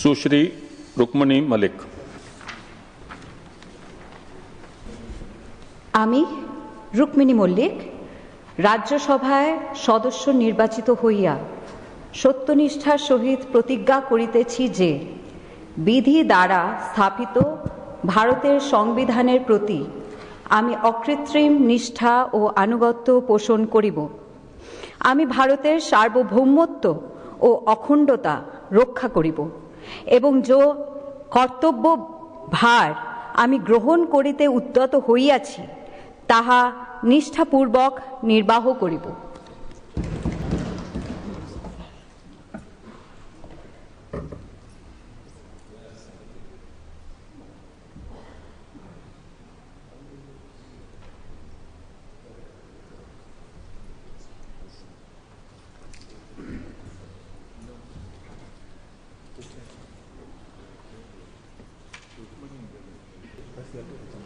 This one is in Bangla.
सुश्री रुक्मिणी मलिक। আমি রুক্মিণী মল্লিক রাজ্যসভায় সদস্য নির্বাচিত হইয়া সত্যনিষ্ঠার সহিত প্রতিজ্ঞা করিতেছি যে বিধি দ্বারা স্থাপিত ভারতের সংবিধানের প্রতি আমি অকৃত্রিম নিষ্ঠা ও আনুগত্য পোষণ করিব। আমি ভারতের সার্বভৌমত্ব ও অখণ্ডতা রক্ষা করিব এবং যে কর্তব্য ভার আমি গ্রহণ করিতে উদ্যত হইয়াছি তাহা নিষ্ঠাপূর্বক নির্বাহ করিব। Gracias.